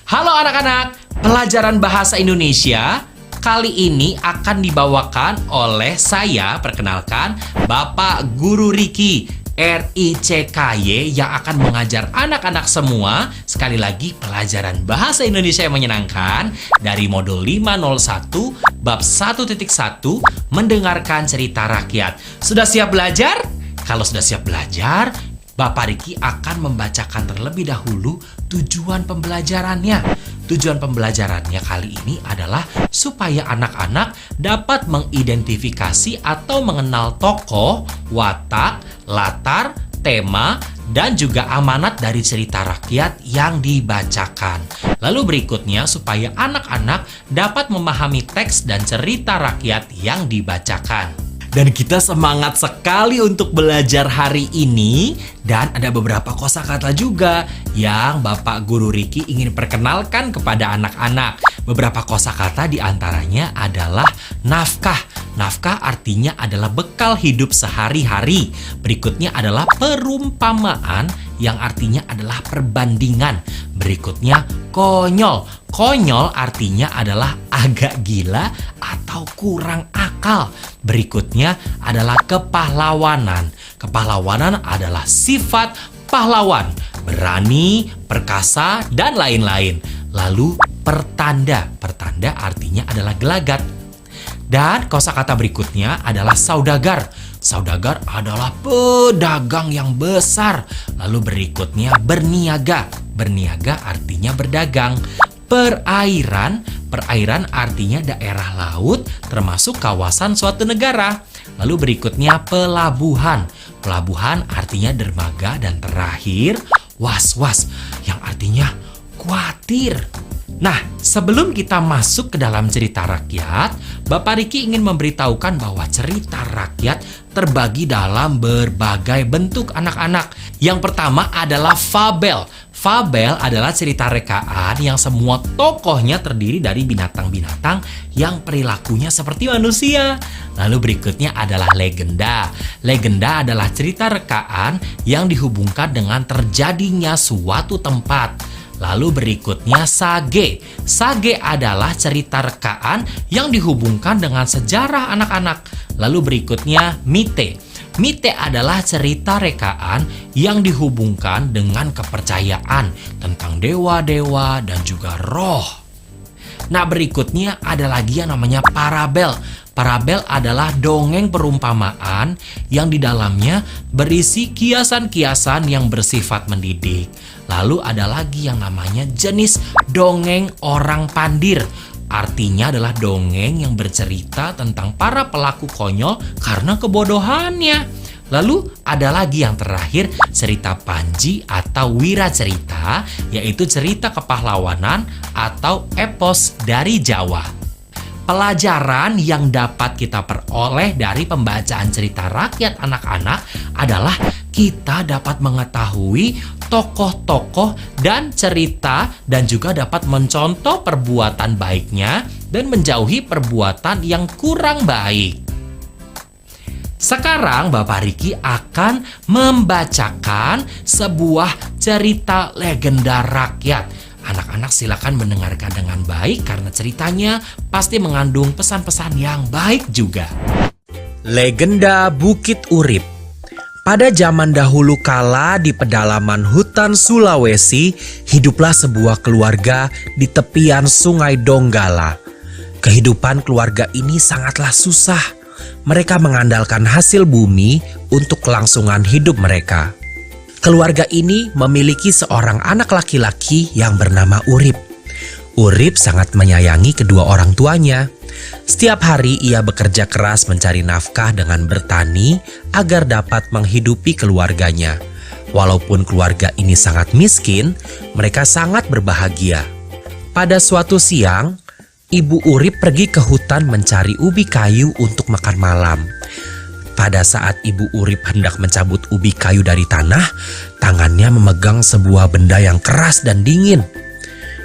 Halo anak-anak, pelajaran bahasa Indonesia kali ini akan dibawakan oleh saya, perkenalkan, Bapak Guru Riki, RICKY, yang akan mengajar anak-anak semua. Sekali lagi, pelajaran bahasa Indonesia yang menyenangkan dari modul 501, bab 1.1, mendengarkan cerita rakyat. Sudah siap belajar? Kalau sudah siap belajar, Bapak Riki akan membacakan terlebih dahulu tujuan pembelajarannya. Tujuan pembelajarannya kali ini adalah supaya anak-anak dapat mengidentifikasi atau mengenal tokoh, watak, latar, tema, dan juga amanat dari cerita rakyat yang dibacakan. Lalu berikutnya supaya anak-anak dapat memahami teks dan cerita rakyat yang dibacakan. Dan kita semangat sekali untuk belajar hari ini. Dan ada beberapa kosakata juga yang Bapak Guru Riki ingin perkenalkan kepada anak-anak. Beberapa kosakata diantaranya adalah nafkah. Nafkah artinya adalah bekal hidup sehari-hari. Berikutnya adalah perumpamaan yang artinya adalah perbandingan. Berikutnya konyol. Konyol artinya adalah agak gila atau kurang akal. Berikutnya adalah kepahlawanan. Kepahlawanan adalah sifat pahlawan, berani, perkasa, dan lain-lain. Lalu pertanda. Pertanda artinya adalah gelagat. Dan kosakata berikutnya adalah saudagar. Saudagar adalah pedagang yang besar. Lalu berikutnya berniaga. Berniaga artinya berdagang. Perairan. Perairan artinya daerah laut termasuk kawasan suatu negara. Lalu berikutnya pelabuhan. Pelabuhan artinya dermaga. Dan terakhir was-was yang artinya khawatir. Nah, sebelum kita masuk ke dalam cerita rakyat, Bapak Riki ingin memberitahukan bahwa cerita rakyat terbagi dalam berbagai bentuk anak-anak. Yang pertama adalah fabel. Fabel adalah cerita rekaan yang semua tokohnya terdiri dari binatang-binatang yang perilakunya seperti manusia. Lalu berikutnya adalah legenda. Legenda adalah cerita rekaan yang dihubungkan dengan terjadinya suatu tempat. Lalu berikutnya sage. Sage adalah cerita rekaan yang dihubungkan dengan sejarah anak-anak. Lalu berikutnya mite. Mite adalah cerita rekaan yang dihubungkan dengan kepercayaan tentang dewa-dewa dan juga roh. Nah, berikutnya ada lagi yang namanya parabel. Parabel adalah dongeng perumpamaan yang di dalamnya berisi kiasan-kiasan yang bersifat mendidik. Lalu ada lagi yang namanya jenis dongeng orang pandir. Artinya adalah dongeng yang bercerita tentang para pelaku konyol karena kebodohannya. Lalu ada lagi yang terakhir, cerita panji atau wiracerita, yaitu cerita kepahlawanan atau epos dari Jawa. Pelajaran yang dapat kita peroleh dari pembacaan cerita rakyat anak-anak adalah kita dapat mengetahui tokoh-tokoh dan cerita dan juga dapat mencontoh perbuatan baiknya dan menjauhi perbuatan yang kurang baik. Sekarang Bapak Riki akan membacakan sebuah cerita legenda rakyat. Anak-anak silakan mendengarkan dengan baik karena ceritanya pasti mengandung pesan-pesan yang baik juga. Legenda Bukit Urip. Pada zaman dahulu kala di pedalaman hutan Sulawesi, hiduplah sebuah keluarga di tepian Sungai Donggala. Kehidupan keluarga ini sangatlah susah. Mereka mengandalkan hasil bumi untuk kelangsungan hidup mereka. Keluarga ini memiliki seorang anak laki-laki yang bernama Urip. Urip sangat menyayangi kedua orang tuanya. Setiap hari ia bekerja keras mencari nafkah dengan bertani agar dapat menghidupi keluarganya. Walaupun keluarga ini sangat miskin, mereka sangat berbahagia. Pada suatu siang, Ibu Urip pergi ke hutan mencari ubi kayu untuk makan malam. Pada saat Ibu Urip hendak mencabut ubi kayu dari tanah, tangannya memegang sebuah benda yang keras dan dingin.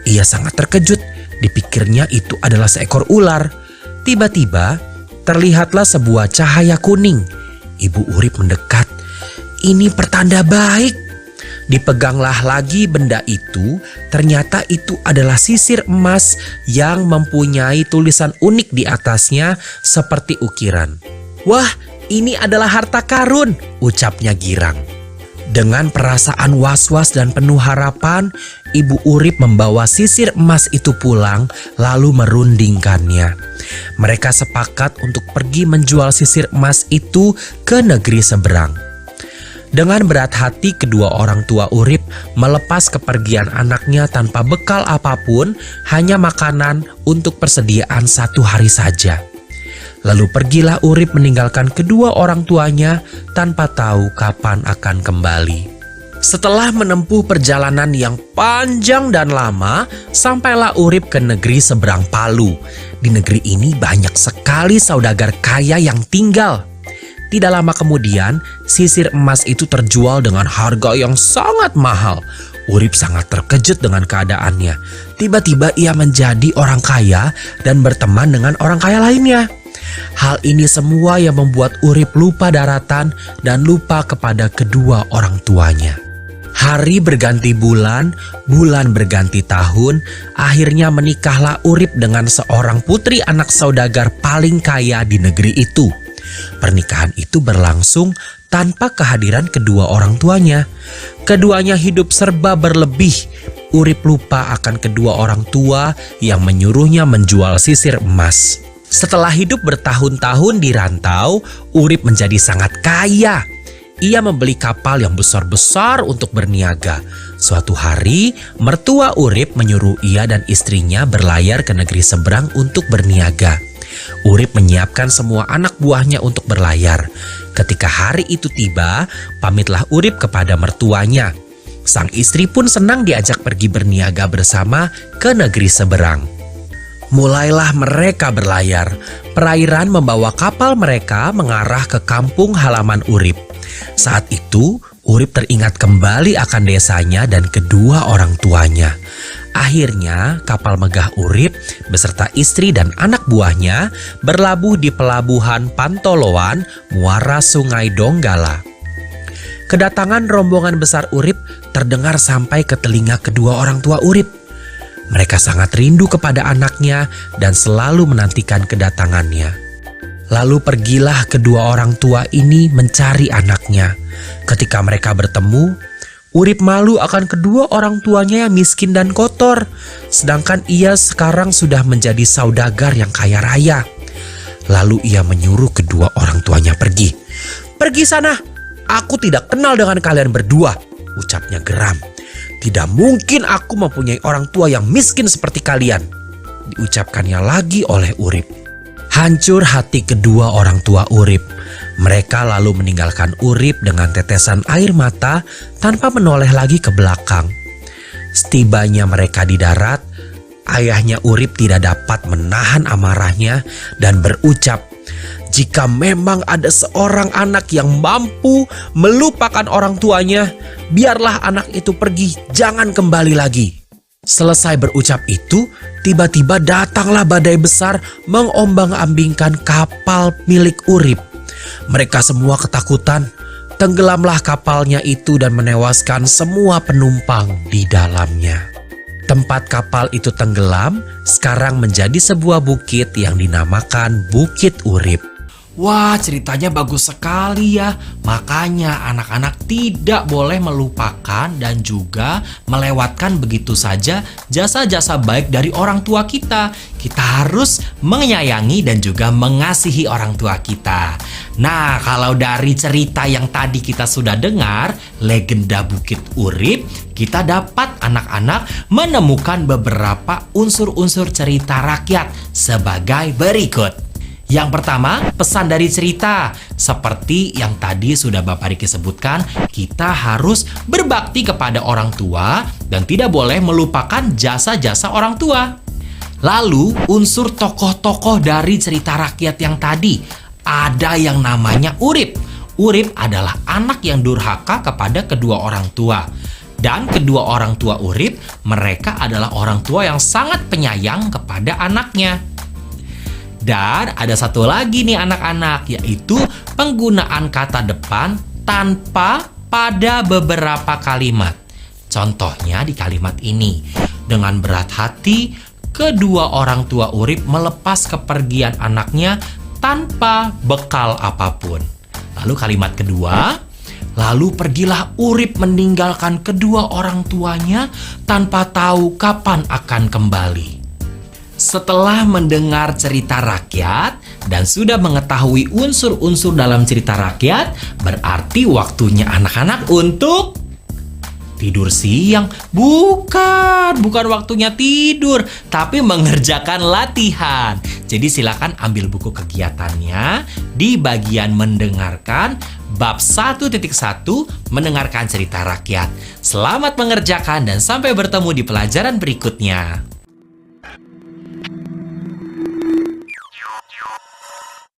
Ia sangat terkejut, dipikirnya itu adalah seekor ular. Tiba-tiba, terlihatlah sebuah cahaya kuning. Ibu Urip mendekat. Ini pertanda baik. Dipeganglah lagi benda itu, ternyata itu adalah sisir emas yang mempunyai tulisan unik di atasnya seperti ukiran. Wah, ini adalah harta karun, ucapnya girang. Dengan perasaan was-was dan penuh harapan, Ibu Urip membawa sisir emas itu pulang lalu merundingkannya. Mereka sepakat untuk pergi menjual sisir emas itu ke negeri seberang. Dengan berat hati kedua orang tua Urip melepas kepergian anaknya tanpa bekal apapun, hanya makanan untuk persediaan 1 hari saja. Lalu pergilah Urip meninggalkan kedua orang tuanya tanpa tahu kapan akan kembali. Setelah menempuh perjalanan yang panjang dan lama, sampailah Urip ke negeri seberang Palu. Di negeri ini banyak sekali saudagar kaya yang tinggal. Tidak lama kemudian, sisir emas itu terjual dengan harga yang sangat mahal. Urip sangat terkejut dengan keadaannya. Tiba-tiba ia menjadi orang kaya dan berteman dengan orang kaya lainnya. Hal ini semua yang membuat Urip lupa daratan dan lupa kepada kedua orang tuanya. Hari berganti bulan, bulan berganti tahun, akhirnya menikahlah Urip dengan seorang putri anak saudagar paling kaya di negeri itu. Pernikahan itu berlangsung tanpa kehadiran kedua orang tuanya. Keduanya hidup serba berlebih. Urip lupa akan kedua orang tua yang menyuruhnya menjual sisir emas. Setelah hidup bertahun-tahun di rantau, Urip menjadi sangat kaya. Ia membeli kapal yang besar-besar untuk berniaga. Suatu hari, mertua Urip menyuruh ia dan istrinya berlayar ke negeri seberang untuk berniaga. Urip menyiapkan semua anak buahnya untuk berlayar. Ketika hari itu tiba, pamitlah Urip kepada mertuanya. Sang istri pun senang diajak pergi berniaga bersama ke negeri seberang. Mulailah mereka berlayar. Perairan membawa kapal mereka mengarah ke kampung halaman Urip. Saat itu, Urip teringat kembali akan desanya dan kedua orang tuanya. Akhirnya, kapal megah Urip beserta istri dan anak buahnya berlabuh di pelabuhan Pantoloan, muara Sungai Donggala. Kedatangan rombongan besar Urip terdengar sampai ke telinga kedua orang tua Urip. Mereka sangat rindu kepada anaknya dan selalu menantikan kedatangannya. Lalu pergilah kedua orang tua ini mencari anaknya. Ketika mereka bertemu, Urip malu akan kedua orang tuanya yang miskin dan kotor. Sedangkan ia sekarang sudah menjadi saudagar yang kaya raya. Lalu ia menyuruh kedua orang tuanya pergi. "Pergi sana, aku tidak kenal dengan kalian berdua," ucapnya geram. "Tidak mungkin aku mempunyai orang tua yang miskin seperti kalian," diucapkannya lagi oleh Urip. Hancur hati kedua orang tua Urip. Mereka lalu meninggalkan Urip dengan tetesan air mata tanpa menoleh lagi ke belakang. Setibanya mereka di darat, ayahnya Urip tidak dapat menahan amarahnya dan berucap, "Jika memang ada seorang anak yang mampu melupakan orang tuanya, biarlah anak itu pergi, jangan kembali lagi." Selesai berucap itu, tiba-tiba datanglah badai besar mengombang-ambingkan kapal milik Urip. Mereka semua ketakutan. Tenggelamlah kapalnya itu dan menewaskan semua penumpang di dalamnya. Tempat kapal itu tenggelam sekarang menjadi sebuah bukit yang dinamakan Bukit Urip. Wah, ceritanya bagus sekali ya. Makanya anak-anak tidak boleh melupakan dan juga melewatkan begitu saja jasa-jasa baik dari orang tua kita. Kita harus menyayangi dan juga mengasihi orang tua kita. Nah, kalau dari cerita yang tadi kita sudah dengar, legenda Bukit Urip, kita dapat anak-anak menemukan beberapa unsur-unsur cerita rakyat sebagai berikut. Yang pertama, pesan dari cerita. Seperti yang tadi sudah Bapak Riki sebutkan, kita harus berbakti kepada orang tua dan tidak boleh melupakan jasa-jasa orang tua. Lalu unsur tokoh-tokoh dari cerita rakyat yang tadi. Ada yang namanya Urip. Urip adalah anak yang durhaka kepada kedua orang tua. Dan kedua orang tua Urip, mereka adalah orang tua yang sangat penyayang kepada anaknya. Dan ada satu lagi nih anak-anak, yaitu penggunaan kata depan tanpa pada beberapa kalimat. Contohnya di kalimat ini, dengan berat hati, kedua orang tua Urip melepas kepergian anaknya tanpa bekal apapun. Lalu kalimat kedua, lalu pergilah Urip meninggalkan kedua orang tuanya tanpa tahu kapan akan kembali. Setelah mendengar cerita rakyat dan sudah mengetahui unsur-unsur dalam cerita rakyat, berarti waktunya anak-anak untuk tidur siang. Bukan waktunya tidur, tapi mengerjakan latihan. Jadi silakan ambil buku kegiatannya di bagian mendengarkan bab 1.1 mendengarkan cerita rakyat. Selamat mengerjakan dan sampai bertemu di pelajaran berikutnya.